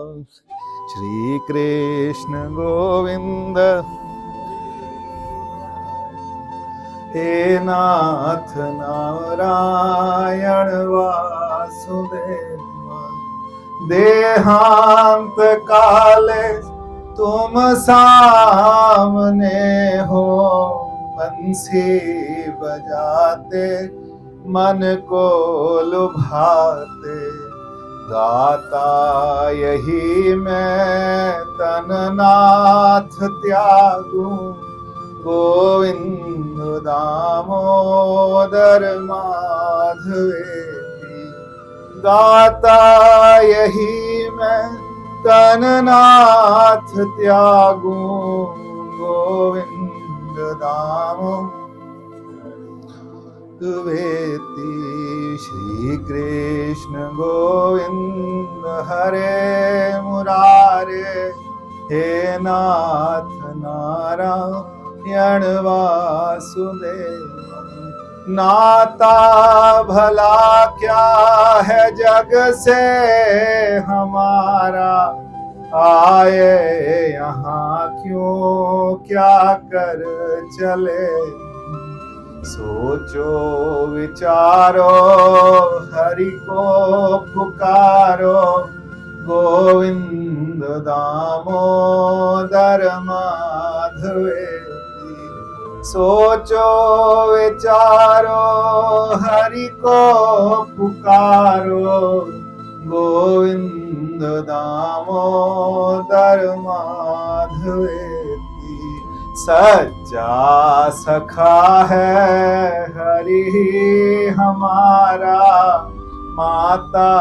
श्री कृष्ण गोविंद हे नाथ नारायण वासुदेव देहांत काले तुम सामने हो, बंसी बजाते मन को लुभाते, गाता यही मैं तन नाथ त्यागूं, गोविंद दामोदर माधवेति। गाता यही मैं तन नाथ त्यागूं, गोविंद दामोदवेति। श्री कृष्ण गोविंद हरे मुरारे, हे नाथ नारायण वासुदेव। नाता भला क्या है जग से हमारा, आए यहाँ क्यों क्या कर चले। सोचो विचारो हरि को पुकारो, गोविंद दामोदर माधवेति। सोचो विचारो हरि को पुकारो, गोविंद दामोदर माधवेति। सच्चा सखा है हरि हमारा, माता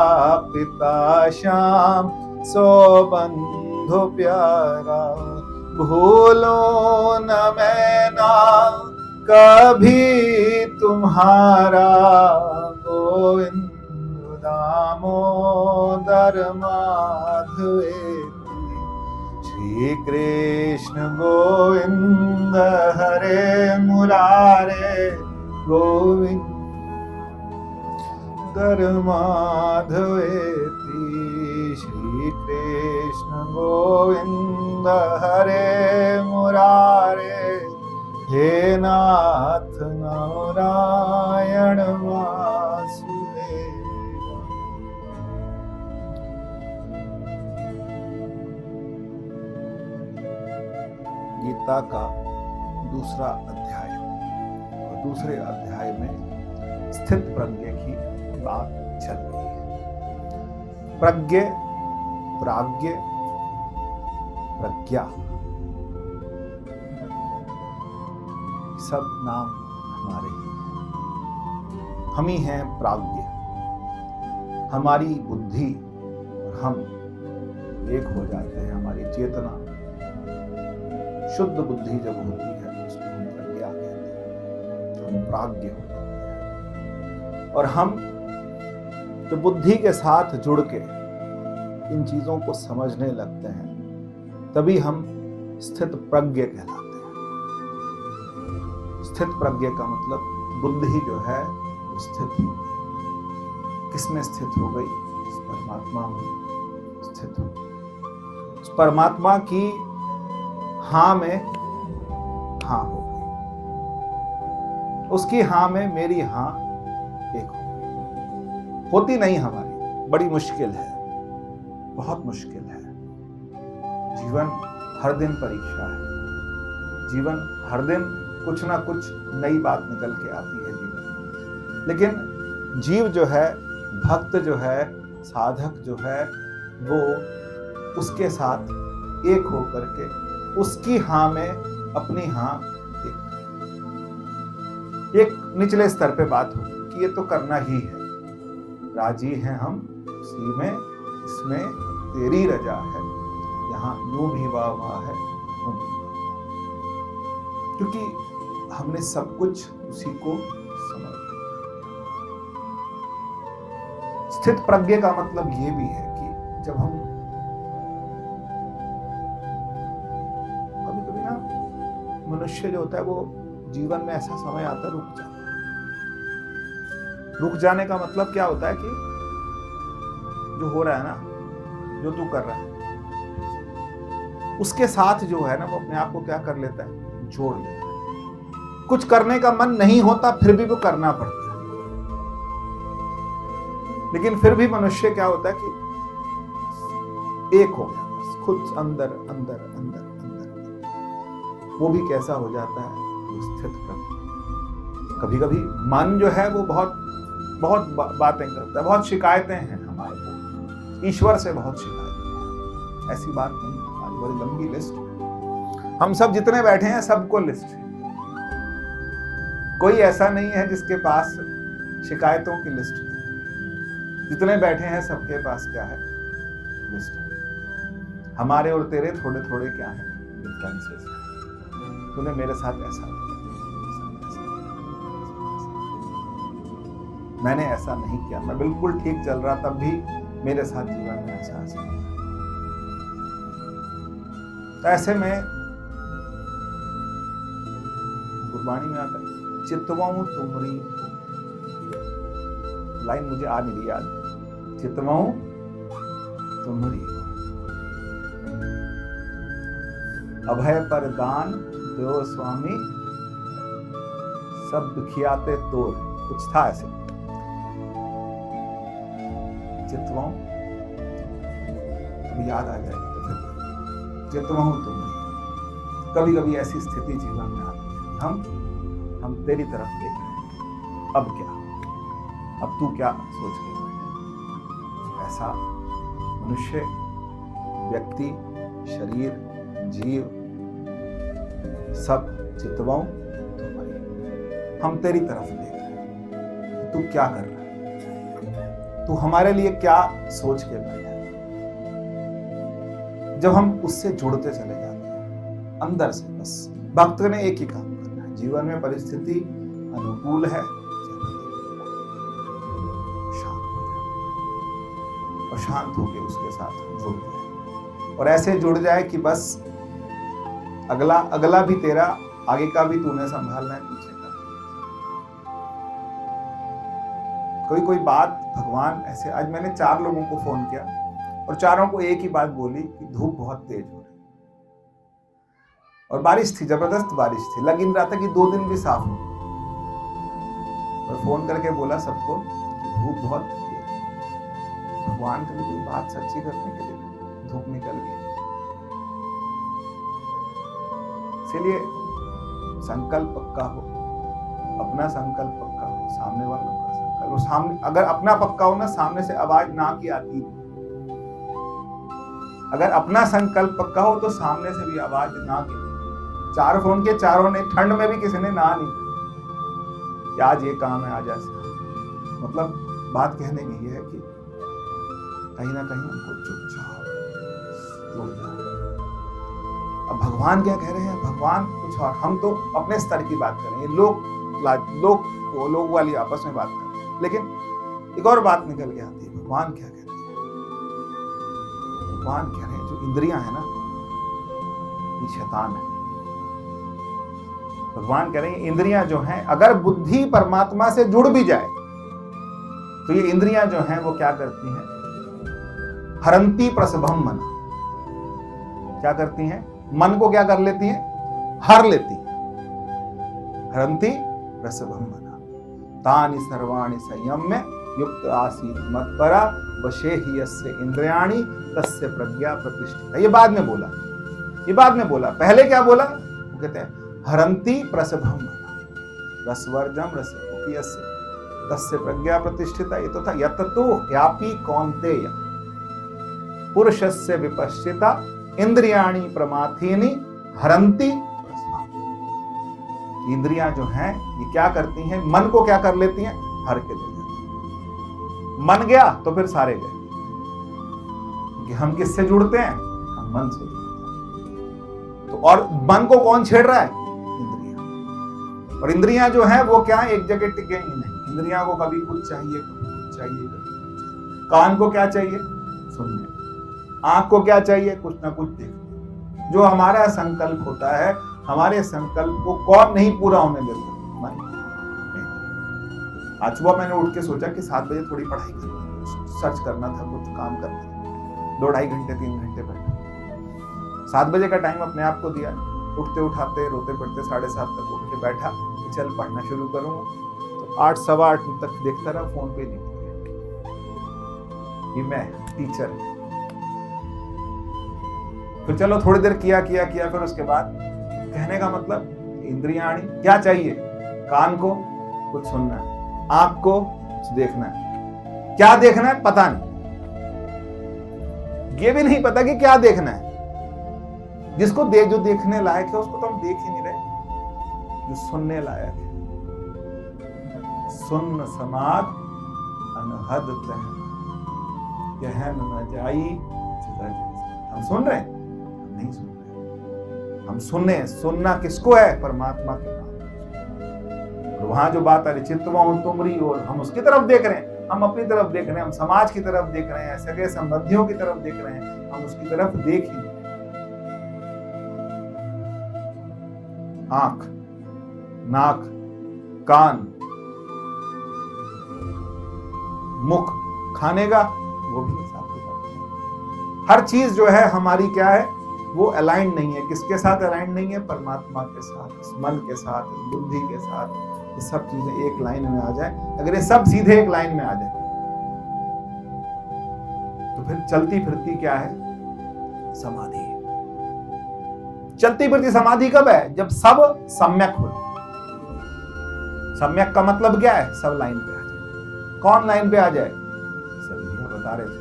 पिता श्याम सो बंधु प्यारा। भूलो न मैं ना कभी तुम्हारा, गोविंद दामोदर माधवेति। श्री कृष्ण गोविंद हरे मुरारे, गोविंद माधवेति। श्री कृष्ण गोविंद हरे मुरारे, हे नाथ नारायण वासुदेव। गीता का दूसरा अध्याय, और दूसरे अध्याय में स्थित प्रज्ञ की बात चल रही है। प्रज्ञ, प्राज्ञ, प्रज्ञा, सब नाम हमारे ही हैं। हम ही हैं प्राज्ञ। हमारी बुद्धि और हम एक हो जाते हैं। हमारी चेतना, शुद्ध बुद्धि जब होती है तो उसको हम प्रज्ञा कहते हैं, हम प्राज्ञ हो जाते हैं। और हम तो बुद्धि के साथ जुड़ के इन चीजों को समझने लगते हैं, तभी हम स्थित प्रज्ञ कहलाते हैं। स्थित प्रज्ञ का मतलब बुद्धि जो है स्थित हो गई। किसमें स्थित हो गई? इस परमात्मा में स्थित हो गई। उस परमात्मा की हाँ में हाँ हो गई, उसकी हाँ में मेरी हाँ एक हो गई। होती नहीं हमारी, बड़ी मुश्किल है, बहुत मुश्किल है। जीवन हर दिन परीक्षा है। जीवन हर दिन कुछ ना कुछ नई बात निकल के आती है जीवन में। लेकिन जीव जो है, भक्त जो है, साधक जो है, वो उसके साथ एक होकर के उसकी हाँ में अपनी हाँ एक निचले स्तर पे बात हो कि ये तो करना ही है। राजी हैं हम उसी में, इसमें तेरी रजा है, यहाँ यूं भी वाह वाह है, यूं भी वाह वाह। क्योंकि हमने सब कुछ उसी को समर्पित किया। स्थित प्रज्ञ का मतलब ये भी है कि जब हम कभी कभी ना, मनुष्य जो होता है वो जीवन में ऐसा समय आता है रुक जाता है। रुक जाने का मतलब क्या होता है कि जो हो रहा है ना, जो तू कर रहा है उसके साथ जो है ना वो अपने आप को क्या कर लेता है, जोड़ लेता है। कुछ करने का मन नहीं होता फिर भी वो करना पड़ता है। लेकिन फिर भी मनुष्य क्या होता है कि एक हो गया बस, खुद अंदर अंदर अंदर अंदर, वो भी कैसा हो जाता है, स्थित प्रज्ञ। कभी कभी मन जो है वो बहुत बहुत बातें करता है, बहुत शिकायतें हैं हमारे को, ईश्वर से बहुत शिकायतें हैं। ऐसी बात नहीं, आज बड़ी लंबी लिस्ट, हम सब जितने बैठे हैं सबको लिस्ट है। कोई ऐसा नहीं है जिसके पास शिकायतों की लिस्ट नहीं। जितने बैठे हैं सबके पास क्या है, लिस्ट है। हमारे और तेरे थोड़े थोड़े क्या है, डिफरेंसेस है। तूने मेरे साथ ऐसा, मैंने ऐसा नहीं किया, मैं बिल्कुल ठीक चल रहा तब भी मेरे साथ जीवन में ऐसा ऐसा। तो ऐसे में गुरबाणी में आता है, चितवाऊं तुमरी, लाइन मुझे आ नहीं रही याद, चितवाऊं तुमरी, अभय पर दान दो स्वामी, सब दुखियाते तोर, कुछ था ऐसे। चितवाऊं, अभी याद आ जाएगी तो फिर चितवाऊं तुमरी। कभी कभी ऐसी स्थिति जीवन में आती है, हम तेरी तरफ देख रहे हैं, अब क्या, अब तू क्या सोच के बैठे। ऐसा मनुष्य, व्यक्ति, शरीर, जीव सब चितवाऊं तुमरी, हम तेरी तरफ देख रहे हैं, तू क्या कर रहा है, तू हमारे लिए क्या सोच के बैठा है। जब हम उससे जुड़ते चले जाते हैं अंदर से, बस भक्त ने एक ही काम करना है, जीवन में परिस्थिति अनुकूल है, शांत हो जाए और शांत होकर उसके साथ जुड़ जाए, और ऐसे जुड़ जाए कि बस अगला भी तेरा, आगे का भी तूने संभालना है, पीछे का। कोई बात भगवान ऐसे, आज मैंने 4 लोगों को फोन किया और चारों को एक ही बात बोली कि धूप बहुत तेज हो रही और बारिश थी, जबरदस्त बारिश थी, लग इन रहा था कि 2 दिन भी साफ हो। और फोन करके बोला सबको कि धूप बहुत तेज। भगवान की कोई बात सच्ची करने के लिए धूप निकल गई। इसलिए संकल्प पक्का हो, अपना संकल्प पक्का हो, सामने वालों का संकल्प, और सामने अगर अपना पक्का हो ना, सामने से आवाज ना की आती। अगर अपना संकल्प पक्का हो तो सामने से भी आवाज ना की। 4 फोन के चारों ने, ठंड में भी किसी ने ना नहीं कि आज ये काम है, आज ऐसे। मतलब बात कहने की ये है कि कहीं ना कहीं हमको चुपचाप जुड़ जाए। अब भगवान क्या कह रहे हैं, भगवान कुछ और, हम तो अपने स्तर की बात कर रहे हैं, लोग वाली आपस में बात कर रहे हैं। लेकिन एक और बात निकल के आती है, भगवान क्या कहते हैं। भगवान कह रहे हैं जो इंद्रियां है ना, ये शैतान है। भगवान कह रहे हैं इंद्रियां जो हैं, अगर बुद्धि परमात्मा से जुड़ भी जाए तो ये इंद्रियां जो हैं वो क्या करती हैं, हरंती प्रसभम मन, क्या करती हैं, मन को क्या कर लेती हैं, हर लेती हैं। हरंती प्रसभम मन तानि सर्वाणि संयम्य युक्त आसीत मत्परा वशे ही यस्य इंद्रियाणि तस्य प्रज्ञा प्रतिष्ठिता। ये बाद में बोला, पहले क्या बोला, वो कहते हैं हरंती प्रसभम मन रसवर्जम रसोपियस्य तस्य प्रज्ञा प्रतिष्ठिता। ये तो था यततो ह्यापि कौन्तेय पुरुषस्य विपश्चिता इंद्रियाणि प्रमाथीनि हरंती। इंद्रियां जो हैं ये क्या करती हैं, मन को क्या कर लेती हैं, हर के ले जाती हैं। मन गया तो फिर सारे गए, क्योंकि हम किससे जुड़ते हैं, हम मन से जुड़ते हैं। तो और मन को कौन छेड़ रहा है, इंद्रियां। और इंद्रियां जो हैं वो क्या एक जगह टिकेंगी नहीं। इंद्रियां को कभी कुछ चाहिए, कभी कुछ चाहिए, कभी कुछ चाहिए। कान को क्या चाहिए, सुनने। आंख को क्या चाहिए, कुछ ना कुछ देखने। जो हमारा संकल्प होता है, हमारे संकल्प को कौन नहीं पूरा होने देता, मन। आज सुबह मैंने उठ के सोचा कि 7 बजे थोड़ी पढ़ाई करनी, सर्च करना था, कुछ काम करना था। 2-2.5 घंटे 3 घंटे बैठा, 7 बजे का टाइम अपने आप को दिया, उठते उठाते रोते पड़ते 7:30 तक उठ के बैठा कि चल पढ़ना शुरू करूंगा। तो 8 सवा 8 तक देखता रहा, फोन पे नहीं कि मैं टीचर। फिर चलो थोड़ी देर किया, फिर उसके बाद कहने का मतलब इंद्रियाणी क्या चाहिए, कान को कुछ सुनना है, आंख को कुछ देखना है। क्या देखना है पता नहीं, ये भी नहीं पता कि क्या देखना है। जिसको जो देखने लायक है उसको तो हम देख ही नहीं रहे, जो सुनने लायक है। सुन समाद अनहद तहन, गहन न जाई। हम सुन रहे हैं? नहीं सुन रहे। हम सुनना किसको है? परमात्मा के नाम। और वहां जो बात आ रही चित्तवा तुमरी, और हम उसकी तरफ देख रहे हैं, हम अपनी तरफ देख रहे हैं, हम समाज की तरफ देख रहे हैं, सगे संबंधियों की तरफ देख रहे हैं, हम उसकी तरफ देख ही नहीं। आंख, नाक, कान, मुख, खाने का वो भी हिसाब किताब। हर चीज जो है हमारी क्या है, वो अलाइंड नहीं है। किसके साथ अलाइंड नहीं है? परमात्मा के साथ, इस मन के साथ, इस बुद्धि के साथ। ये सब चीजें एक लाइन में आ जाए, अगर ये सब सीधे एक लाइन में आ जाए तो फिर चलती फिरती क्या है? समाधि। चलती फिरती समाधि कब है? जब सब सम्यक हो। सम्यक का मतलब क्या है? सब लाइन पे आ जाए। कौन लाइन पे आ जाए? सब बता रहे थे,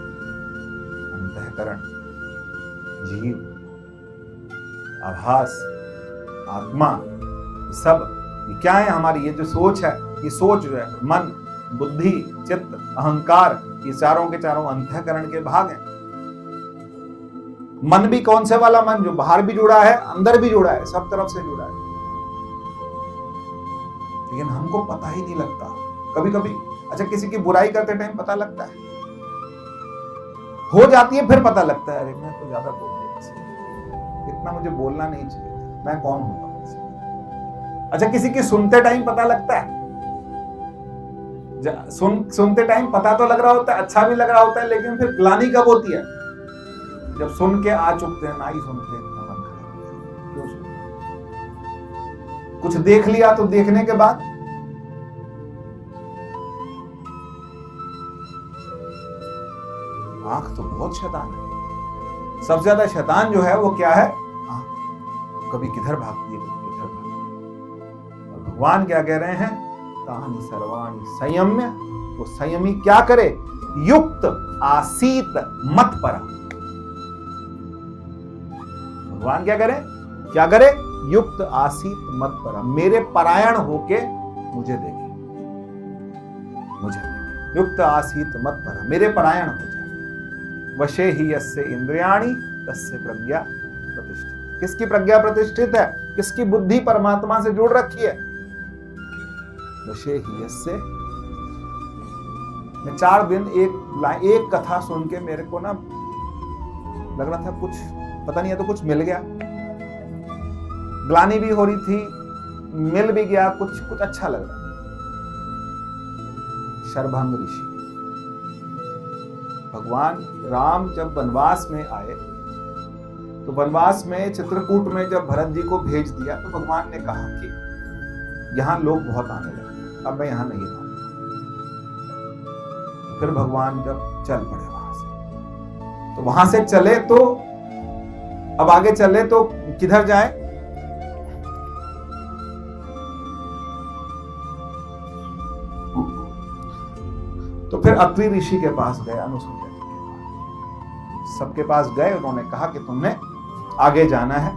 अंतःकरण, जीव, आभास, आत्मा, सब ये क्या है? हमारी ये जो सोच है, ये सोच जो है मन, बुद्धि, चित्त, अहंकार, ये चारों के चारों अंतःकरण के भाग हैं। मन भी कौन से वाला मन? जो बाहर भी जुड़ा है, अंदर भी जुड़ा है, सब तरफ से जुड़ा है। लेकिन हमको पता ही नहीं लगता। कभी कभी अच्छा किसी की बुराई करते टाइम पता लगता है, हो जाती है फिर पता लगता है, अरे मैं तो ज्यादा बोल दिया, इतना मुझे बोलना नहीं चाहिए, मैं कौन होता हूं। अच्छा किसी की सुनते टाइम पता लगता है, सुनते टाइम पता तो लग रहा होता है, अच्छा भी लग रहा होता है, लेकिन फिर ग्लानि कब होती है? जब सुन के आ चुकते हैं, ना ही सुनते हैं, क्यों सुनते? कुछ देख लिया तो देखने के बाद आंख तो बहुत शैतान है। सबसे ज्यादा शैतान जो है वो क्या है? आंख। कभी किधर भागती है, कभी किधर भागती है। और भगवान क्या कह रहे हैं? तानि सर्वाणि संयम्य। वो संयमी क्या करे? युक्त आसीत मत परा। भगवान क्या करे? क्या करे? युक्त आसीत मत परा, मेरे परायण होके मुझे देखे, मुझे देखे। युक्त आसीत मत परा, मेरे परायण हो जाए। वशे ही यस्य इंद्रियाणि तस्य प्रज्ञा प्रतिष्ठित। किसकी प्रज्ञा प्रतिष्ठित है? किसकी बुद्धि परमात्मा से जुड़ रखी है? वशे ही यस्य। मैं 4 दिन एक कथा सुन के मेरे को ना लग रहा था कुछ पता नहीं है, तो कुछ मिल गया, ग्लानि भी हो रही थी, मिल भी गया, कुछ अच्छा लग रहा। शरभंग ऋषि, भगवान राम जब वनवास में आए तो वनवास में चित्रकूट में जब भरत जी को भेज दिया तो भगवान ने कहा कि यहां लोग बहुत आने लगे, अब मैं यहां नहीं रहूंगा। फिर भगवान जब चल पड़े वहां से चले तो अब आगे चले तो किधर जाए? तो फिर अत्रि ऋषि के पास गए, अनुसूया जी के पास, सबके पास गए। उन्होंने कहा कि तुमने आगे जाना है।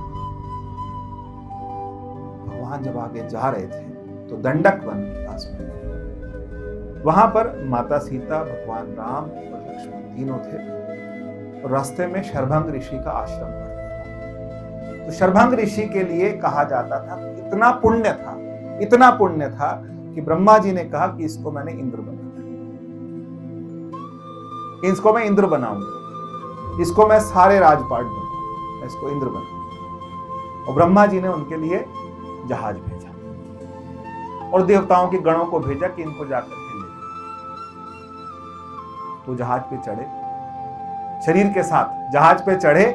भगवान जब आगे जा रहे थे तो दंडक वन के पास में वहां पर माता सीता, भगवान राम और लक्ष्मण तीनों थे। और रास्ते में शरभंग ऋषि का आश्रम पड़ता था। तो शरभंग ऋषि के लिए कहा जाता था इतना पुण्य था कि ब्रह्मा जी ने कहा कि इसको मैंने इंद्र बनाऊंगा, इसको मैं इंद्र बनाऊंगा, इसको मैं सारे राजपाट दूंगा, मैं इसको इंद्र बनाऊंगा। और ब्रह्मा जी ने उनके लिए जहाज भेजा और देवताओं के गणों को भेजा कि इनको जाकर के ले। तो जहाज पे चढ़े, शरीर के साथ जहाज पे चढ़े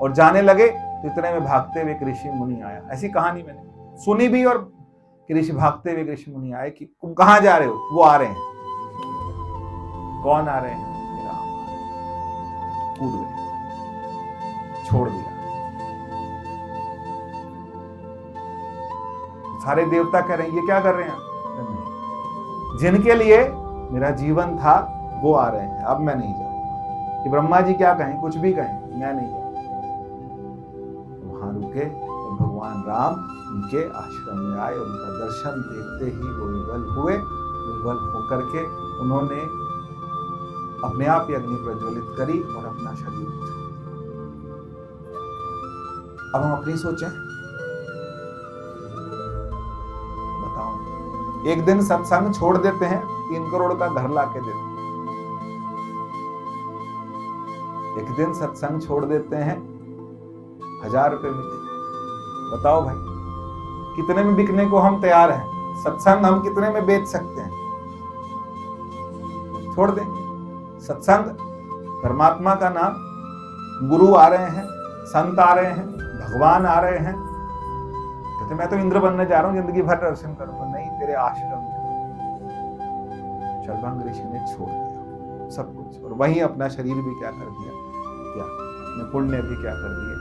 और जाने लगे तो इतने में भागते हुए एक ऋषि मुनि आया। ऐसी कहानी मैंने सुनी भी, और कि ऋषि भागते हुए ऋषि मुनि आए कि तुम कहां जा रहे हो? वो आ रहे हैं। कौन आ रहे हैं? राम। कूद गए, छोड़ दिया। सारे देवता कह रहे हैं ये क्या कर रहे हैं? जिनके लिए मेरा जीवन था वो आ रहे हैं, अब मैं नहीं जाऊंगा। कि ब्रह्मा जी क्या कहें, कुछ भी कहें, मैं नहीं जाऊंगा। वहां रुके तो भगवान राम उनके आश्रम में आए। उनका दर्शन देखते ही वो विवल हुए। विवल होकर के उन्होंने अपने आप ही अग्नि प्रज्वलित करी और अपना शरीर छोड़ दिया। अब हम अपनी सोचें, बताओ, एक दिन सत्संग छोड़ देते हैं, 3 करोड़ का घर लाके देते हैं। एक दिन सत्संग छोड़ देते हैं, 1000 रुपए मिले। बताओ भाई, कितने में बिकने को हम तैयार हैं? सत्संग हम कितने में बेच सकते हैं? छोड़ देंगे सत्संग। परमात्मा का नाम, गुरु आ रहे हैं, संत आ रहे हैं, भगवान आ रहे हैं। कहते मैं तो इंद्र बनने जा रहा हूं, जिंदगी भर दर्शन करूंगा। नहीं, तेरे आश्रम में। शर्वांग ऋषि ने छोड़ दिया सब कुछ, और वहीं अपना शरीर भी क्या कर दिया? क्या अपने पुण्य भी क्या कर दिए?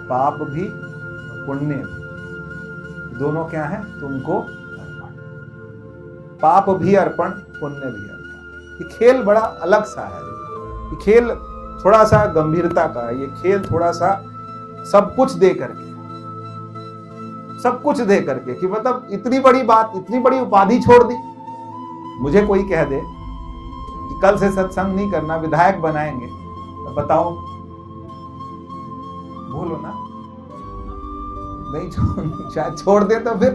पाप भी पुण्य भी, दोनों क्या है? तुमको अर्पण। पाप भी अर्पण, पुण्य भी अर्पण। ये खेल बड़ा अलग सा है। ये खेल थोड़ा सा गंभीरता का है। ये खेल थोड़ा सा सब कुछ दे करके, सब कुछ दे करके, कि मतलब इतनी बड़ी बात, इतनी बड़ी उपाधि छोड़ दी। मुझे कोई कह दे कि कल से सत्संग नहीं करना, विधायक बनाएंगे, तो बताओ, बोलो ना। नहीं, शायद छोड़ दे तो फिर,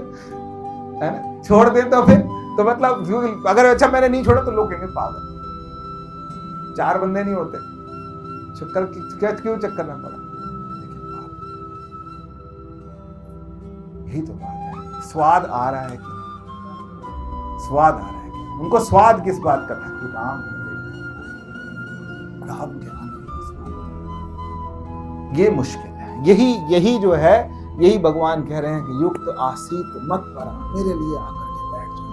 है ना, छोड़ दे तो फिर तो मतलब अगर अच्छा मैंने नहीं छोड़ा तो लोग कहेंगे पागल, 4 बंदे नहीं होते, चक्कर क्यों चक्कर में पड़ा? लेकिन यही तो बात है। स्वाद आ रहा है कि स्वाद आ रहा है कि उनको स्वाद किस बात का था? कि राम के आने का स्वाद। ये मुश्किल है। यही जो है, यही भगवान कह रहे हैं कि युक्त आसीत मत परा, मेरे लिए आकर के बैठ जाओ।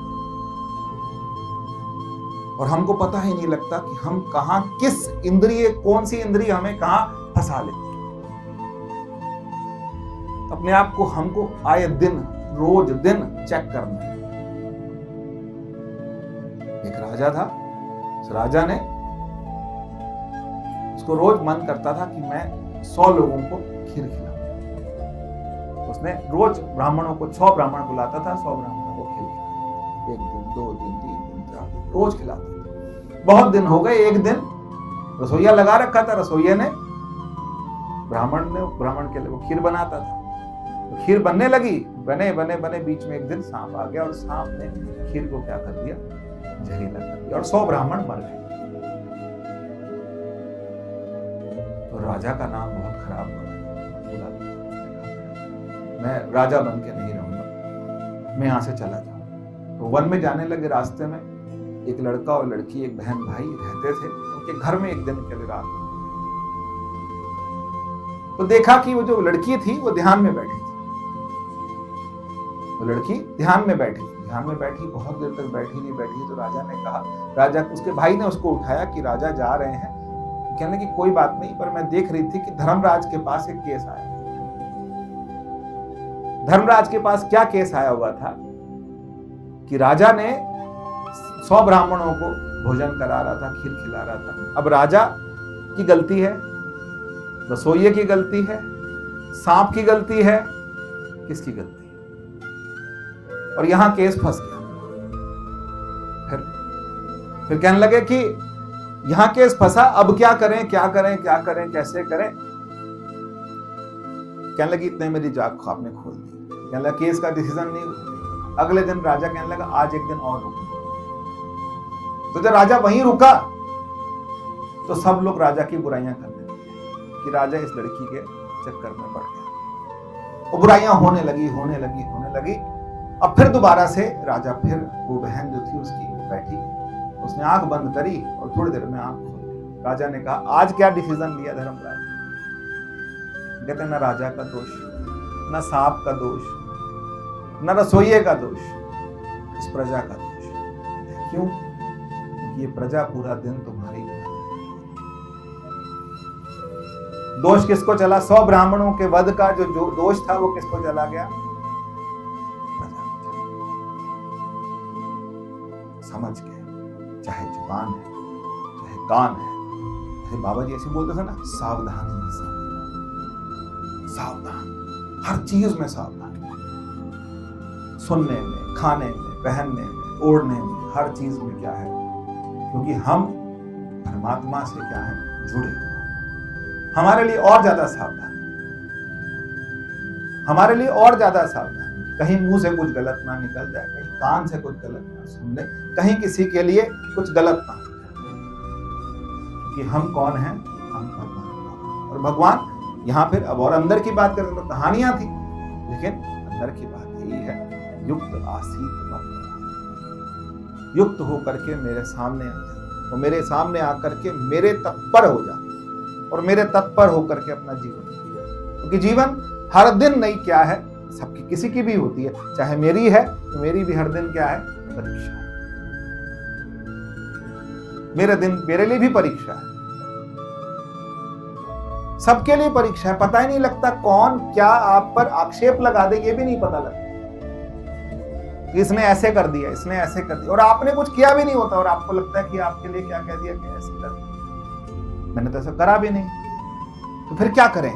और हमको पता ही नहीं लगता कि हम कहां, किस इंद्रिय, कौन सी इंद्रिय हमें कहां फंसा लेती है। अपने आप को हमको आए दिन, रोज दिन चेक करना है। एक राजा था, उस राजा ने, उसको रोज मन करता था कि मैं 100 लोगों को खीर खिलाऊं। उसने रोज ब्राह्मणों को, 100 ब्राह्मण बुलाता था, 100 ब्राह्मणों को खीर खिलाता। 1 दिन, 2 दिन, 3 दिन, 4 दिन, रोज खिलाता था। बहुत दिन हो गए। एक दिन रसोईया लगा रखा था, रसोईया ने ब्राह्मण के लिए वो खीर बनाता था। तो खीर बनने लगी, बने बीच में एक दिन सांप आ गया, और सांप ने खीर को क्या कर दिया? जहरीला कर दिया, और 100 ब्राह्मण मर गए। तो राजा का नाम बहुत खराब हुआ। मैं राजा बन के नहीं रहूंगा, मैं यहां से चला जाऊं। तो वन में जाने लगे। रास्ते में एक लड़का और लड़की, एक बहन भाई रहते थे। उनके घर में एक दिन के लिए रात, तो देखा कि वो जो लड़की थी वो ध्यान में बैठी थी। वो लड़की ध्यान में बैठी, बहुत देर तक बैठी। तो राजा ने कहा, उसके भाई ने उसको उठाया कि राजा जा रहे हैं। कहने की कोई बात नहीं, पर मैं देख रही थी कि धर्मराज के पास एक केस आया। धर्मराज के पास क्या केस आया हुआ था कि राजा ने 100 ब्राह्मणों को भोजन करा रहा था, खीर खिला रहा था। अब राजा की गलती है, रसोइये की गलती है, सांप की गलती है, किसकी गलती है? और यहां केस फंस गया। फिर कहने लगे कि यहां केस फंसा, अब क्या करें, कैसे करें? कहने लगी इतने मेरी जाग आपने खोल दी। कहने लगा केस का डिसीजन नहीं हुआ। अगले दिन राजा कहने लगा आज एक दिन और रुको। तो जब राजा वहीं रुका तो सब लोग राजा की बुराइयां करने लगे कि राजा इस लड़की के चक्कर में पड़ गया। और बुराइयां होने लगी। अब फिर दोबारा से राजा, फिर वो बहन जो थी उसकी बैठी, उसने आंख बंद करी और थोड़ी देर में आंख खोल दी। राजा ने कहा आज क्या डिसीजन लिया धर्मराज? कहते हैं ना राजा का दोष, ना सांप का दोष, ना रसोइये का दोष, इस प्रजा का दोष। क्यों? क्योंकि ये प्रजा पूरा दिन तुम्हारी दोष किसको चला? 100 ब्राह्मणों के वध का जो दोष था वो किसको चला गया? प्रजा को चला। समझ गए, चाहे जुबान है, चाहे कान है। अरे बाबा जी ऐसे बोलते थे ना, सावधानी सावधान, हर चीज में सावधान, सुनने में, खाने में, पहनने में, ओढ़ने में, हर चीज में क्या है? क्योंकि हम परमात्मा से क्या है? जुड़े हुए। हमारे लिए और ज्यादा सावधान, हमारे लिए और ज्यादा सावधान, कहीं मुंह से कुछ गलत ना निकल जाए, कहीं कान से कुछ गलत ना सुन ले, कहीं किसी के लिए कुछ गलत ना हो जाए। कि हम कौन हैं? हम भगवान। और भगवान यहां फिर अब और अंदर की बात करें तो कहानियां थी, लेकिन अंदर की बात यही है, युक्त आसीत युक्त होकर के मेरे सामने आ जाए, और मेरे सामने आकर के मेरे तत्पर हो जाए, और मेरे तत्पर होकर के अपना जीवन जिए। क्योंकि जीवन हर दिन नई क्या है? सबकी, किसी की भी होती है, चाहे मेरी है तो मेरी भी हर दिन क्या है? परीक्षा है। मेरे लिए भी परीक्षा है, सबके लिए परीक्षा है। पता ही नहीं लगता कौन क्या आप पर आक्षेप लगा दे, ये भी नहीं पता लगता। इसने ऐसे कर दिया, इसने ऐसे कर दिया, और आपने कुछ किया भी नहीं होता, और आपको लगता है कि आपके लिए क्या कह दिया, कि ऐसे कर दिया, मैंने तो ऐसा करा भी नहीं। तो फिर क्या करें?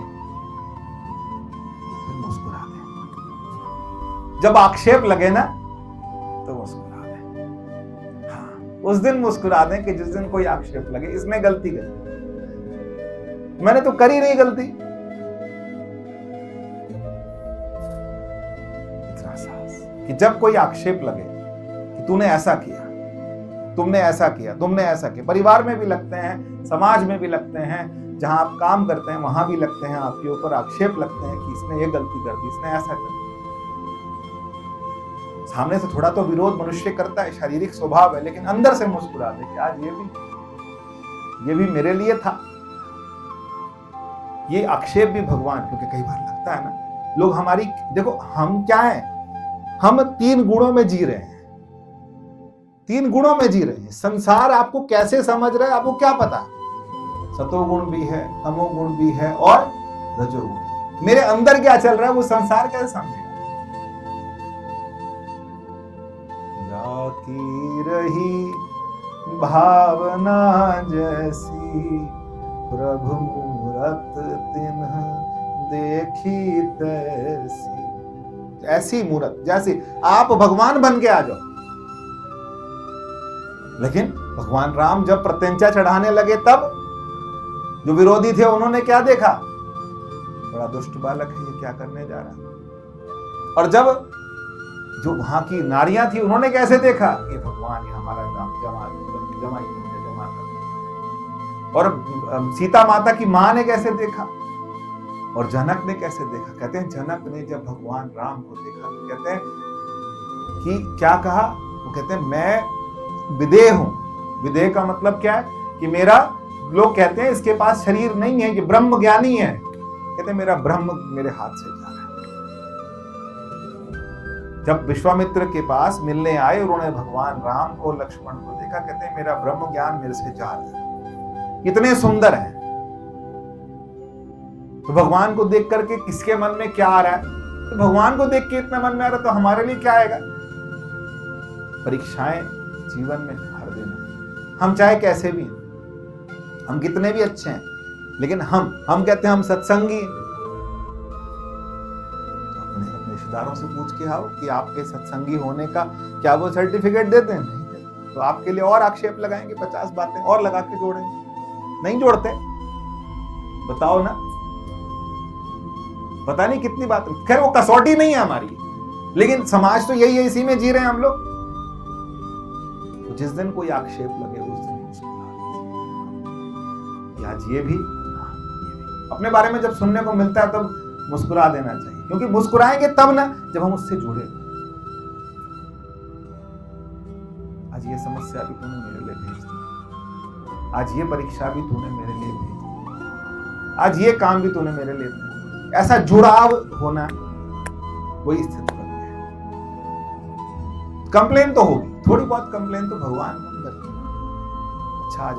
फिर मुस्कुरा दें। जब आक्षेप लगे ना तो मुस्कुरा दें। हाँ, उस दिन मुस्कुरा दें कि जिस दिन कोई आक्षेप लगे, इसने गलती करी, मैंने तो करी नहीं गलती। इतना साहस कि जब कोई आक्षेप लगे कि तूने ऐसा किया, तुमने ऐसा किया, तुमने ऐसा किया। परिवार में भी लगते हैं, समाज में भी लगते हैं, जहां आप काम करते हैं वहां भी लगते हैं, आपके ऊपर आक्षेप लगते हैं कि इसने ये गलती कर दी, इसने ऐसा कर दिया। सामने से थोड़ा तो विरोध मनुष्य करता है, शारीरिक स्वभाव है, लेकिन अंदर से मुस्कुरा दे कि आज ये भी मेरे लिए था। ये आक्षेप भी भगवान, क्योंकि कई बार लगता है ना, लोग हमारी, देखो हम क्या है, हम 3 गुणों में जी रहे हैं, 3 गुणों में जी रहे हैं। संसार आपको कैसे समझ रहा है आपको क्या पता? सतोगुण भी है, तमोगुण भी है, और रजोगुण। मेरे अंदर क्या चल रहा है वो संसार कैसे समझेगा? जाती रही भावना जैसी, प्रभु मूरत तिन्ह देखी तैसी। ऐसी मूरत जैसी, आप भगवान बन के आ जाओ। लेकिन भगवान राम जब प्रत्यंचा चढ़ाने लगे, तब जो विरोधी थे उन्होंने क्या देखा? बड़ा दुष्ट बालक है, ये क्या करने जा रहा है। और जब जो वहां की नारियां थी उन्होंने कैसे देखा? ये भगवान ये हमारा जमाई जमा कर। और सीता माता की मां ने कैसे देखा, और जनक ने कैसे देखा? कहते हैं जनक ने जब भगवान राम को देखा तो कहते हैं कि क्या कहा? वो कहते हैं मैं विदेह हूं। विदेह का मतलब क्या है? कि मेरा, लोग कहते हैं इसके पास शरीर नहीं है, ये ब्रह्म ज्ञानी है। कहते हैं मेरा ब्रह्म मेरे हाथ से जा रहा है। जब विश्वामित्र के पास मिलने आए, उन्होंने भगवान राम को, लक्ष्मण को देखा, कहते हैं मेरा ब्रह्म ज्ञान मेरे से जा रहा है, इतने सुंदर हैं। तो भगवान को देख करके किसके मन में क्या आ रहा है? तो भगवान को देख के इतना मन में आ रहा है, तो हमारे लिए क्या आएगा? परीक्षाएं जीवन में हर दिन है। हम चाहे कैसे भी हैं, हम कितने भी अच्छे हैं, लेकिन हम कहते हैं हम सत्संगी। तो अपने रिश्तेदारों से पूछ के आओ कि आपके सत्संगी होने का क्या वो सर्टिफिकेट देते हैं? नहीं देते। तो आपके लिए और आक्षेप लगाएंगे, 50 बातें और लगा के जोड़ेंगे। नहीं जोड़ते, बताओ ना, पता नहीं कितनी बात। खैर वो कसौटी नहीं है हमारी, लेकिन समाज तो यही है, इसी में जी रहे हैं हम लोग। तो जिस दिन कोई आक्षेप लगे उस दिन मुस्कुरा, आज ये भी अपने बारे में जब सुनने को मिलता है तब मुस्कुरा देना चाहिए, क्योंकि मुस्कुराएंगे तब ना जब हम उससे जुड़े। आज ये समस्या भी तूने मेरे लिए भेज दी, आज ये परीक्षा भी तूने मेरे लिए भेज दी, आज ये काम भी तूने मेरे लिए भेज दिया। ऐसा जुड़ाव होना, वही स्थिति बन गया। कंप्लेन तो होगी, थोड़ी बहुत कंप्लेन तो भगवान करते हैं। अच्छा, आज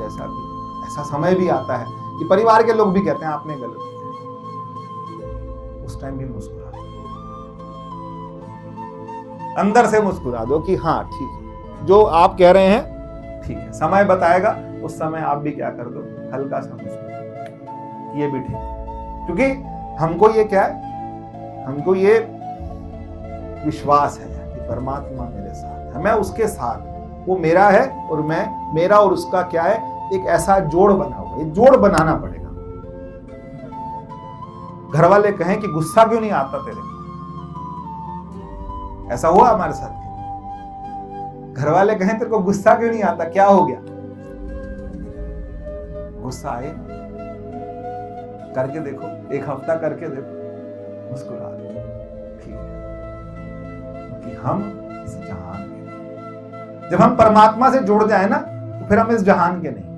ऐसा समय भी आता है कि परिवार के लोग भी कहते हैं आपने गलत किया, उस टाइम भी मुस्कुरा दो, अंदर से मुस्कुरा दो कि हाँ ठीक है, जो आप कह रहे हैं ठीक है, समय बताएगा, उस समय आप भी क्या कर दो, हल्का सा मुस्कुरा, ये भी ठीक है। क्योंकि हमको ये क्या है, हमको ये विश्वास है कि परमात्मा मेरे साथ है, मैं उसके साथ, वो मेरा है और मेरा और उसका क्या है, एक ऐसा जोड़ बना हुआ, ये जोड़ बनाना पड़ेगा। घर वाले कहें कि गुस्सा क्यों नहीं आता तेरे को, ऐसा हुआ हमारे साथ, घर वाले कहें तेरे को गुस्सा क्यों नहीं आता, क्या हो गया, गुस्सा आए, करके देखो, एक हफ्ता करके देखो, मुस्कुरा दो, ठीक है, क्योंकि हम इस जहान के नहीं, जब हम परमात्मा से जुड़ जाए ना, तो फिर हम इस जहान के नहीं।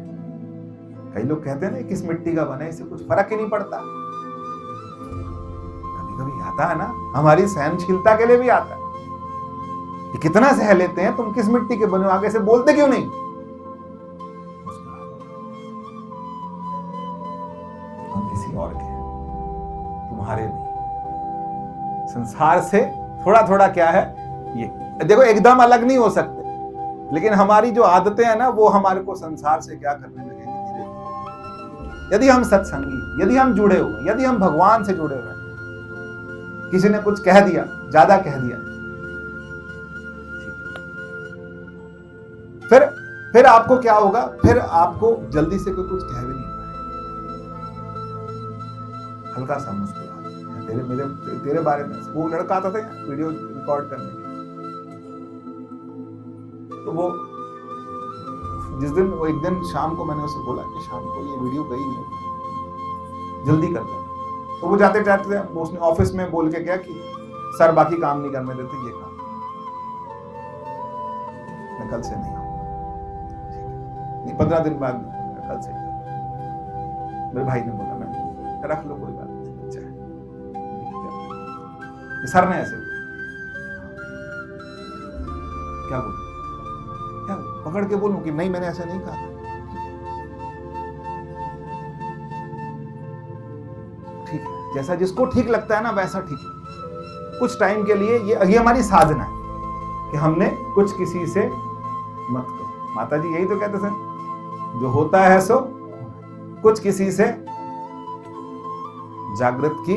कई लोग कहते हैं ना किस मिट्टी का बना है, इससे कुछ फर्क ही नहीं पड़ता। कभी कभी आता है ना, हमारी सहनशीलता के लिए भी आता है कि कितना सह लेते हैं, तुम किस मिट्टी के बने हो, आगे से बोलते क्यों नहीं। हम किसी और के, तुम्हारे नहीं। संसार से थोड़ा थोड़ा क्या है, ये देखो एकदम अलग नहीं हो सकते, लेकिन हमारी जो आदतें हैं ना, वो हमारे को संसार से क्या करने लगेगी धीरे धीरे। यदि हम सत्संगी, यदि हम जुड़े हुए, यदि हम भगवान से जुड़े हुए, किसी ने कुछ कह दिया, ज्यादा कह दिया, फिर आपको क्या होगा, फिर आपको जल्दी से कोई कुछ कह भी नहीं पाएगा, हल्का सा मुस्कुरा, तेरे बारे में। वो लड़का आता था वीडियो रिकॉर्ड करने के, तो वो जिस दिन, वो एक दिन शाम को मैंने उसे बोला कि शाम को ये वीडियो गई नहीं, जल्दी कर दे। तो वो जाते जाते वो उसने ऑफिस में बोल के गया कि सर बाकी काम नहीं करने देते, ये काम मैं कल से नहीं, 15 दिन बाद कल से। मेरे भाई ने बोला, मैं रख लो, कोई बात नहीं, अच्छा है। सर ने ऐसे क्या बोलूं, क्या पकड़ के बोलूं कि नहीं मैंने ऐसा नहीं कहा, ठीक है, जैसा जिसको ठीक लगता है ना वैसा ठीक है। कुछ टाइम के लिए ये हमारी साधना है कि हमने कुछ किसी से मत करो। माता जी यही तो कहते थे, जो होता है सो कुछ किसी से जागृत की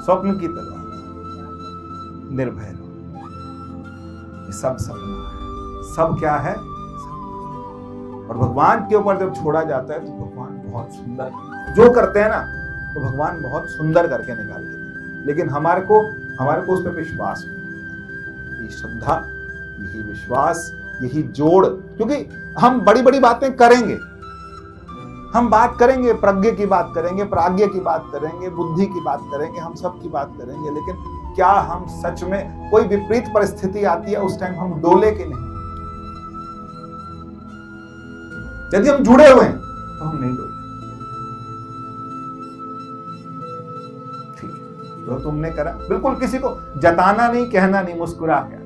स्वप्न की तरह निर्भय रहो। सब सपना है, सब क्या है, और भगवान के ऊपर जब छोड़ा जाता है तो भगवान बहुत सुंदर जो करते हैं ना, तो भगवान बहुत सुंदर करके निकाल के देते हैं। लेकिन हमारे को उस पर विश्वास, यही श्रद्धा, यही विश्वास, यही जोड़। क्योंकि हम बड़ी बड़ी बातें करेंगे, हम बात करेंगे, प्रज्ञा की बात करेंगे, प्राज्ञ की बात करेंगे, बुद्धि की बात करेंगे, हम सब की बात करेंगे, लेकिन क्या हम सच में, कोई विपरीत परिस्थिति आती है उस टाइम हम डोले कि नहीं? यदि हम जुड़े हुए हैं तो हम नहीं डोले। ठीक है, जो तुमने करा, बिल्कुल किसी को जताना नहीं, कहना नहीं, मुस्कुरा के।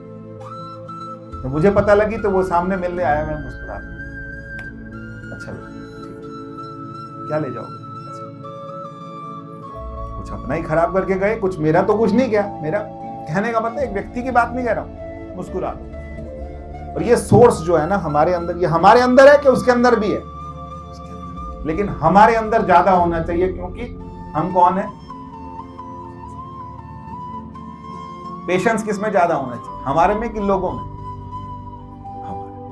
तो मुझे पता लगी तो वो सामने मिलने आया, मैं मुस्कुरा, अच्छा क्या ले जाओगे? कुछ अपना ही खराब करके गए, कुछ मेरा तो कुछ नहीं गया। मेरा कहने का मतलब एक व्यक्ति की बात नहीं कह रहा हूं, मुस्कुरा दो। और ये सोर्स जो है ना हमारे अंदर, ये हमारे अंदर है कि उसके अंदर भी है, लेकिन हमारे अंदर ज्यादा होना चाहिए, क्योंकि हम कौन है? पेशेंस किस में ज्यादा होना चाहिए, हमारे में कि लोगों में?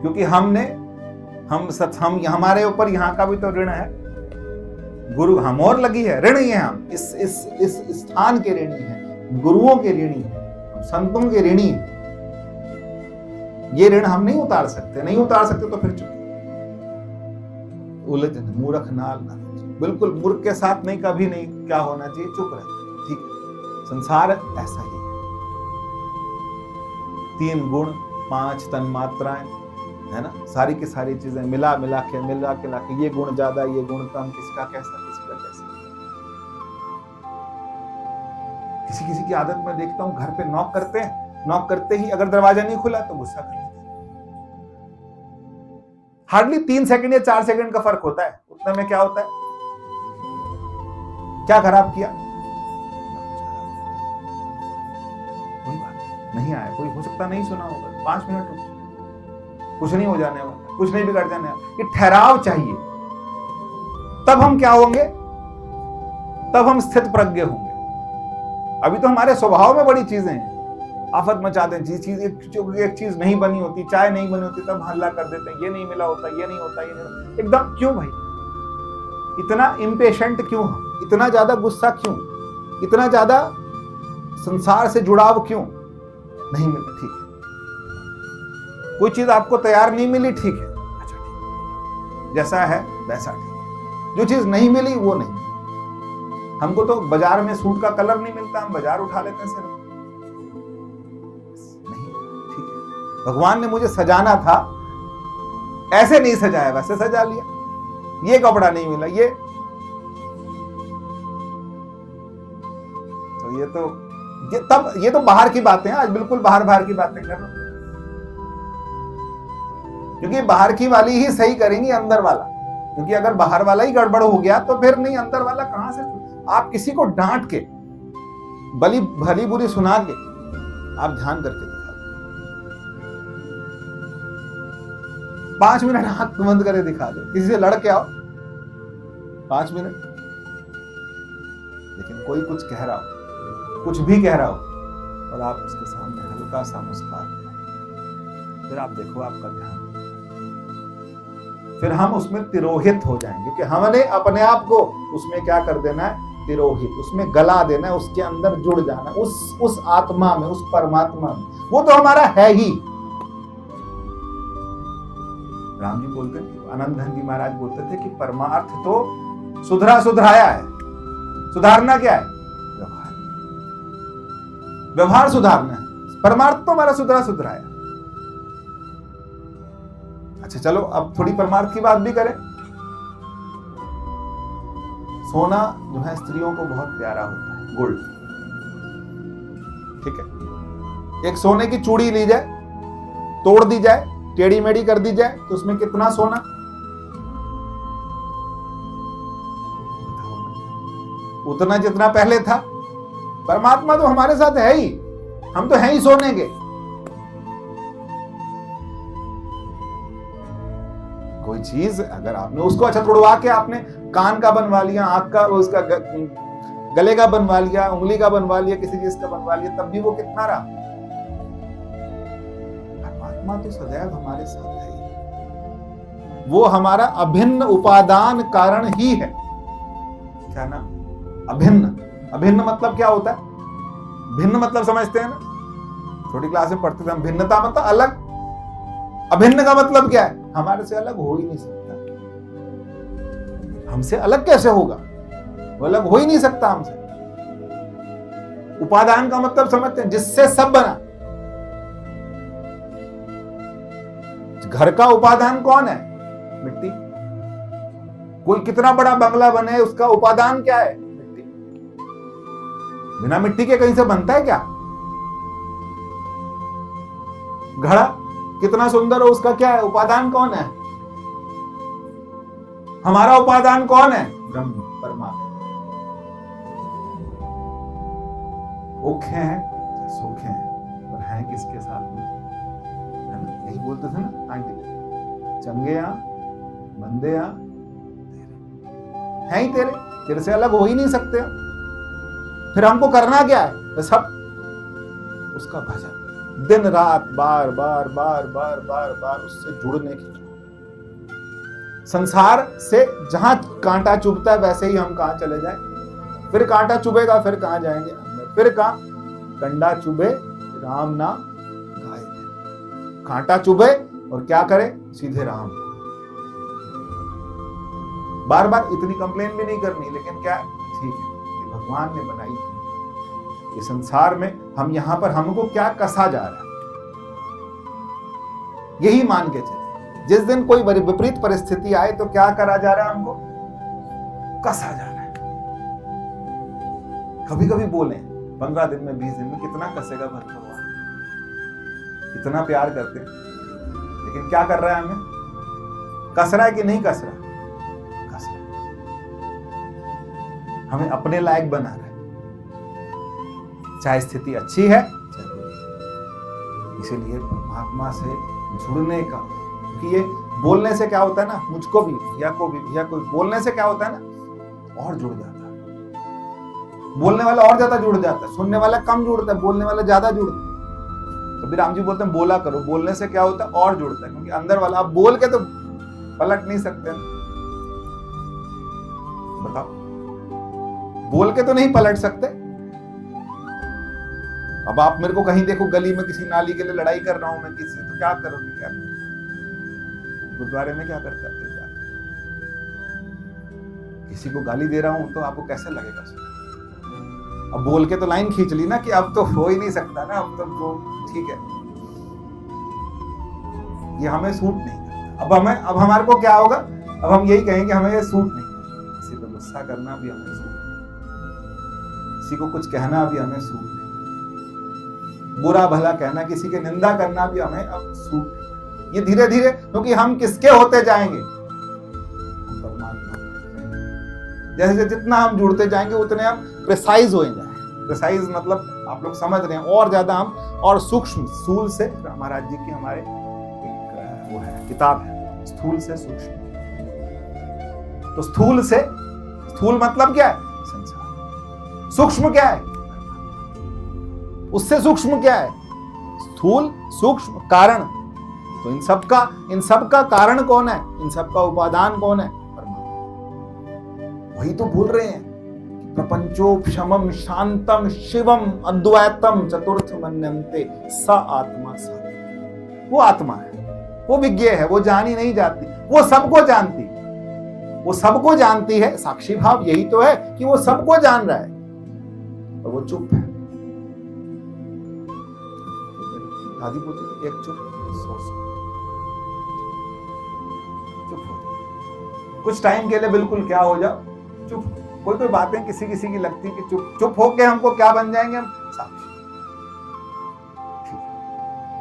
क्योंकि हम हमारे ऊपर यहाँ का भी तो ऋण है, गुरु हम और लगी है, ऋण ही है, हम इस स्थान के ऋणी हैं, गुरुओं के ऋणी हैं, संतों के ऋणी हैं। ये ऋण हम नहीं उतार सकते, तो फिर चुप, उलझन, मूर्ख नाल ना, बिल्कुल मूर्ख के साथ नहीं, कभी नहीं क्या होना चाहिए, चुप रहना। ठीक है, संसार ऐसा ही है, 3 गुण 5 तन्मात्राएं है ना, सारी की सारी चीजें मिला के ये गुण ज्यादा, ये गुण कम, किसका कैसा, किसका किसी किसी की आदत में देखता हूं, घर पे नॉक करते हैं, नॉक करते ही अगर दरवाजा नहीं खुला तो गुस्सा कर लेते हैं। हार्डली 3 सेकंड या 4 सेकंड का फर्क होता है, उतने में क्या होता है, क्या खराब किया, कोई बात नहीं आया, कोई हो सकता नहीं सुना होगा, 5 मिनट कुछ नहीं हो जाने वाला, कुछ नहीं बिगड़ जाने वाला। ये ठहराव चाहिए, तब हम क्या होंगे, तब हम स्थित प्रज्ञ होंगे। अभी तो हमारे स्वभाव में बड़ी चीजें हैं, आफत मचाते हैं, एक चीज नहीं बनी होती, चाय नहीं बनी होती तब हल्ला कर देते हैं, ये नहीं मिला होता, ये नहीं होता, ये नहीं, एकदम क्यों भाई, इतना इम्पेशेंट क्यों, इतना ज्यादा गुस्सा क्यों, इतना ज्यादा संसार से जुड़ाव क्यों, नहीं मिला, ठीक है, कोई चीज आपको तैयार नहीं मिली, ठीक है, अच्छा ठीक है, जैसा है वैसा ठीक है, जो चीज नहीं मिली वो नहीं। हमको तो बाजार में सूट का कलर नहीं मिलता, हम बाजार उठा लेते हैं सिर्फ, नहीं, ठीक है, भगवान ने मुझे सजाना था, ऐसे नहीं सजाया, वैसे सजा लिया, ये कपड़ा नहीं मिला, ये तो बाहर की बातें हैं, आज बिल्कुल बाहर की बातें कर रहा हूं, क्योंकि बाहर की वाली ही सही करेंगी अंदर वाला, क्योंकि अगर बाहर वाला ही गड़बड़ हो गया तो फिर नहीं, अंदर वाला कहां से। आप किसी को डांट के, भली बुरी सुना के आप ध्यान करके दिखा दो, 5 मिनट आंख बंद करके दिखा दो, किसी से लड़ के आओ 5 मिनट, लेकिन कोई कुछ कह रहा हो, कुछ भी कह रहा हो, और आप उसके सामने हल्का सा मुस्कुराते, फिर आप देखो आपका ध्यान, फिर हम उसमें तिरोहित हो जाएंगे, क्योंकि हमने अपने आप को उसमें क्या कर देना है, तिरोहित, उसमें गला देना है, उसके अंदर जुड़ जाना, उस आत्मा में, उस परमात्मा में, वो तो हमारा है ही। राम जी बोलते थे, आनंद धन जी महाराज बोलते थे कि परमार्थ तो सुधरा सुधराया है, सुधारना क्या है, व्यवहार, व्यवहार सुधारना है, परमार्थ तो हमारा सुधरा सुधराया। अच्छा चलो अब थोड़ी परमार्थ की बात भी करें। सोना जो है स्त्रियों को बहुत प्यारा होता है, गोल्ड, ठीक है, एक सोने की चूड़ी ली जाए, तोड़ दी जाए, टेढ़ी मेढ़ी कर दी जाए, तो उसमें कितना सोना, उतना जितना पहले था। परमात्मा तो हमारे साथ है ही, हम तो हैं ही सोने के। कोई चीज अगर आपने उसको अच्छा तोड़वा के आपने कान का बनवा लिया, आंख का, उसका गले का बनवा लिया, उंगली का बनवा लिया, किसी चीज का बनवा लिया, तब भी वो कितना रहा। परमात्मा तो सदैव हमारे साथ है, वो हमारा अभिन्न उपादान कारण ही है। क्या ना, अभिन्न, अभिन्न मतलब क्या होता है, भिन्न मतलब समझते हैं ना, छोटी क्लास में पढ़ते थे हम, भिन्नता मतलब अलग, अभिन्न का मतलब क्या है, हमारे से अलग हो ही नहीं सकता। हमसे अलग कैसे होगा, वो अलग हो ही नहीं सकता हमसे। उपादान का मतलब समझते हैं, जिससे सब बना। घर का उपादान कौन है, मिट्टी। कोई कितना बड़ा बंगला बने, उसका उपादान क्या है, मिट्टी। बिना मिट्टी के कहीं से बनता है क्या। घड़ा कितना सुंदर हो, उसका क्या है, उपादान कौन है। हमारा उपादान कौन है, ब्रह्म, परमात्मा। औखे हैं, सूखे हैं, पर हैं किसके साथ में, है ना, यही बोलते थे ना आंटी, चंगे या बंदे या तेरे, हैं ही तेरे, तेरे से अलग हो ही नहीं सकते। फिर हमको करना क्या है, बस सब उसका भजन, दिन रात बार बार बार बार बार बार उससे जुड़ने की। संसार से जहां कांटा चुभता है वैसे ही हम कहां चले जाए, फिर कांटा चुभेगा, फिर कहां जाएंगे अंदर, फिर कहां, कंडा चुभे राम नाम गाए, कांटा चुभे और क्या करे, सीधे राम। बार बार इतनी कंप्लेन भी नहीं करनी, लेकिन क्या, ठीक है, ये भगवान ने बनाई थी ये संसार में, हम यहां पर हमको क्या कसा जा रहा है, यही मान के चले। जिस दिन कोई विपरीत परिस्थिति आए तो क्या करा जा रहा है, हमको कसा जा रहा है। कभी कभी बोले 15 दिन में 20 दिन में कितना कसेगा भगवान, इतना प्यार करते हैं, लेकिन क्या कर रहा है हमें, कस रहा है कि नहीं कस रहा, कस रहा है, हमें अपने लायक बना रहा है, चाहे स्थिति अच्छी है चाहे बुरी है। इसीलिए परमात्मा से जुड़ने का, क्योंकि ये बोलने से क्या होता है ना, मुझको भी भैया को भी, भैया को बोलने से क्या होता है ना, और जुड़ जाता है, बोलने वाला और ज्यादा जुड़ जाता है, सुनने वाला कम जुड़ता है, बोलने वाला ज्यादा जुड़ता है। कभी राम जी बोलते हैं बोला करो, बोलने से क्या होता है, और जुड़ता है, क्योंकि अंदर वाला, आप बोल के तो पलट नहीं सकते, बताओ, बोल के तो नहीं पलट सकते। अब आप मेरे को कहीं देखो गली में किसी नाली के लिए लड़ाई कर रहा हूं मैं किसी से, तो क्या करोगे, क्या गुरुद्वारे में क्या करते हैं, किसी को गाली दे रहा हूं तो आपको कैसे लगेगा, अब बोल के तो लाइन खींच ली ना कि अब तो हो ही नहीं सकता ना, अब तो ठीक है, ये हमें सूट नहीं करता। अब हमारे को क्या होगा, अब हम यही कहेंगे हमें ये सूट नहीं करता, किसी पे गुस्सा करना भी हमें सूट नहीं, किसी को कुछ कहना भी हमें सूट नहीं, बुरा भला कहना, किसी की निंदा करना भी हमें अब सूट नहीं। ये धीरे धीरे, क्योंकि हम किसके होते जाएंगे, जैसे जितना हम जुड़ते जाएंगे उतने हम प्रिसाइज हो जाएंगे। प्रिसाइज मतलब आप लोग समझ रहे हैं, और ज्यादा हम और सूक्ष्म, स्थूल से, महाराज जी की हमारे एक वो है किताब है, स्थूल से सूक्ष्म। तो स्थूल से, स्थूल मतलब क्या है, संसार। सूक्ष्म क्या है, उससे सूक्ष्म क्या है, स्थूल सूक्ष्म कारण। तो इन सब का कारण कौन है, इन सब का उपादान कौन है, वही तो भूल रहे हैं। प्रपंचोपशमम शांतम शिवम अद्वैतम चतुर्थ मन्यन्ते स आत्मा सा। वो आत्मा है, वो विज्ञेय है, वो जानी नहीं जाती, वो सबको जानती, वो सबको जानती है। साक्षी भाव यही तो है कि वो सबको जान रहा है और वो चुप है। दादी बोलती एक चुप, चुप हो जाओ, कुछ टाइम के लिए बिल्कुल क्या हो जाओ, चुप। कोई बातें किसी की लगती कि चुप होके हमको क्या बन जाएंगे, हम साक्षी।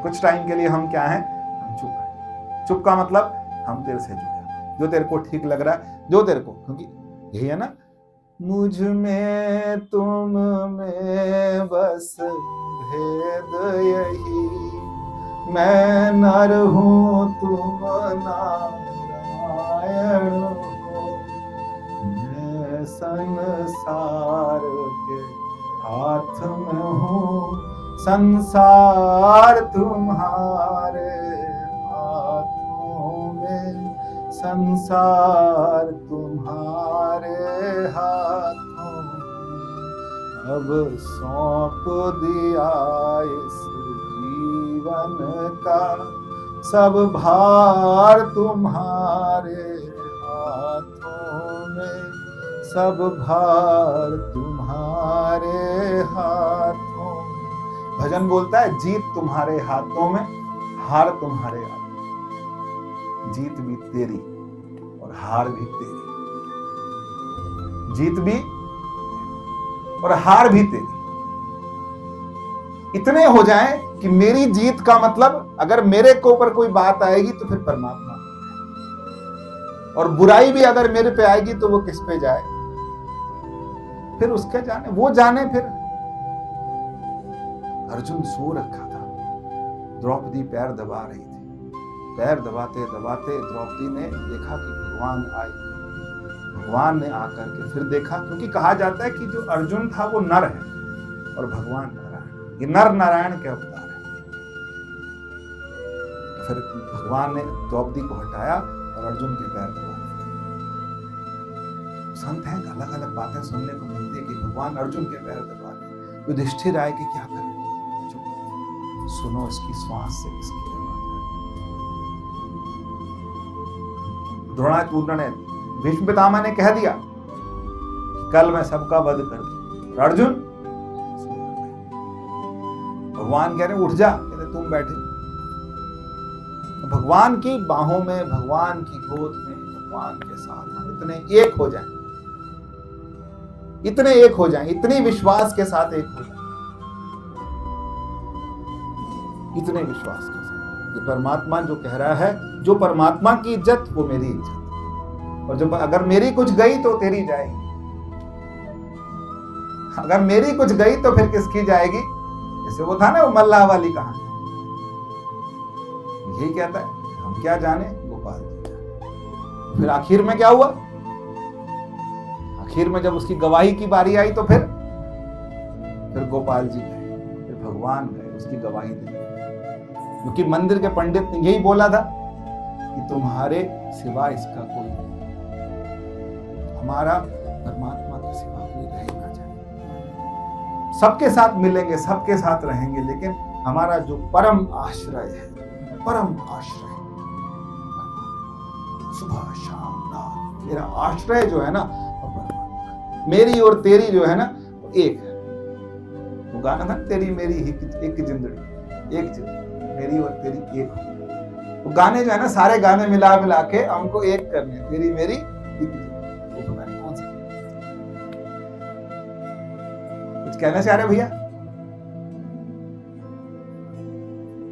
कुछ टाइम के लिए हम क्या हैं, हम चुप हैं। चुप का मतलब हम तेरे से जुड़े, जो तेरे को ठीक लग रहा है, जो तेरे को, क्योंकि यही है ना, मुझ में तुम में बस भेद यही, मैं नर हूं तुम नारायण हो, संसार के हाथ में हूँ, संसार तुम्हारे हाथों में, संसार तुम्हारे हाथों में, अब सौंप दिया इस जीवन का सब भार तुम्हारे हाथों में, सब भार तुम्हारे हाथों। भजन बोलता है जीत तुम्हारे हाथों में, हार तुम्हारे हाथों में। जीत भी तेरी और हार भी तेरी, जीत भी और हार भी तेरी। इतने हो जाए कि मेरी जीत का मतलब, अगर मेरे को ऊपर कोई बात आएगी तो फिर परमात्मा, और बुराई भी अगर मेरे पे आएगी तो वो किस पे जाए, फिर उसके जाने, वो जाने। फिर अर्जुन सो रखा था, द्रौपदी पैर दबा रही थी, पैर दबाते दबाते द्रौपदी ने देखा कि भगवान आए। भगवान ने आकर के फिर देखा, क्योंकि कहा जाता है कि जो अर्जुन था वो नर है और भगवान नारायण, ये नर नारायण के अवतार है। फिर भगवान ने द्रौपदी को हटाया और अर्जुन के पैर दबा। संत हैं, अलग अलग बातें सुनने को मिलती है कि भगवान अर्जुन के पैर दबा रहे, युधिष्ठिर आए कि क्या करें, सुनो इसकी श्वास से किसकी आवाज है। द्रोणाचार्य ने, भीष्म पितामह ने कह दिया कि कल मैं सबका वध कर दूं, अर्जुन भगवान कह रहे उठ जा, कहते तुम बैठे। भगवान की बाहों में, भगवान की गोद में, भगवान के साथ हम इतने एक हो जाएं, इतने एक हो जाएं, इतनी विश्वास के साथ एक हो जाएं इतने विश्वास के साथ कि परमात्मा जो कह रहा है, जो परमात्मा की इज्जत वो मेरी इज्जत, और जब अगर मेरी कुछ गई तो तेरी जाएगी, अगर मेरी कुछ गई तो फिर किसकी जाएगी। जैसे वो था ना वो मल्लाह वाली कहानी, यही कहता है, हम क्या जाने गोपाल जी। फिर आखिर में क्या हुआ, आखिर में जब उसकी गवाही की बारी आई तो फिर गोपाल जी गए, फिर भगवान गए उसकी गवाही देने, क्योंकि मंदिर के पंडित ने यही बोला था कि तुम्हारे सिवा इसका कोई नहीं, हमारा परमात्मा के सिवा कोई रह ना जाए, सबके साथ मिलेंगे, सबके साथ रहेंगे, लेकिन हमारा जो परम आश्रय है, परम आश्रय, सुबह शाम रात मेरा आश्रय जो है ना वो परमात्मा, मेरी और तेरी जो है ना वो एक है। वो गाना था तेरी मेरी एक जिंदड़ी, एक जिंदड़ी मेरी और तेरी एक हो। वो गाने जो है ना सारे गाने मिला मिला के हमको एक करने, तेरी मेरी एक जिंदड़ी। वो पता नहीं कौन सा, कुछ कहना चाह रहे भैया?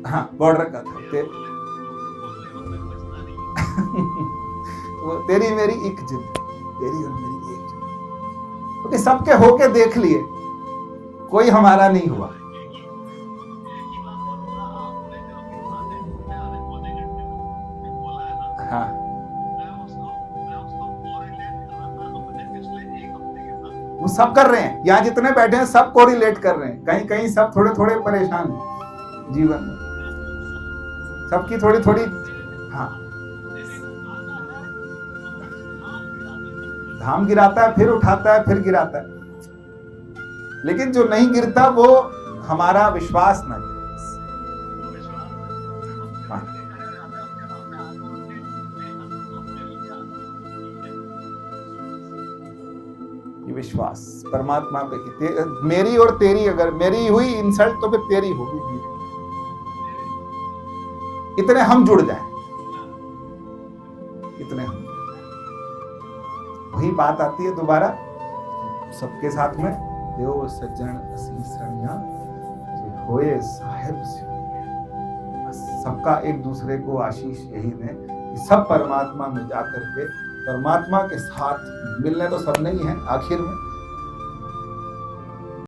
हाँ बॉर्डर का था वो तेरी मेरी एक जिंदगी, तेरी और मेरी एक जिंदगी, क्योंकि सबके होके देख लिए, कोई हमारा नहीं हुआ। हाँ वो सब कर रहे हैं, यहाँ जितने बैठे हैं सब को रिलेट कर रहे हैं, कहीं कहीं सब थोड़े थोड़े परेशान हैं जीवन में, सबकी थोड़ी थोड़ी। हाँ धाम गिराता है फिर उठाता है फिर गिराता है, लेकिन जो नहीं गिरता वो हमारा विश्वास ना गिरे। ये विश्वास परमात्मा पे कि मेरी और तेरी, अगर मेरी हुई इंसल्ट तो फिर तेरी होगी, इतने हम जुड़ जाए, इतने हम। वही बात आती है दोबारा सबके साथ में, देव सज्जन असीस रनिया होए साहिब से, सबका एक दूसरे को आशीष यही दें कि सब परमात्मा में जाकर के परमात्मा के साथ मिलने तो सब नहीं है आखिर में,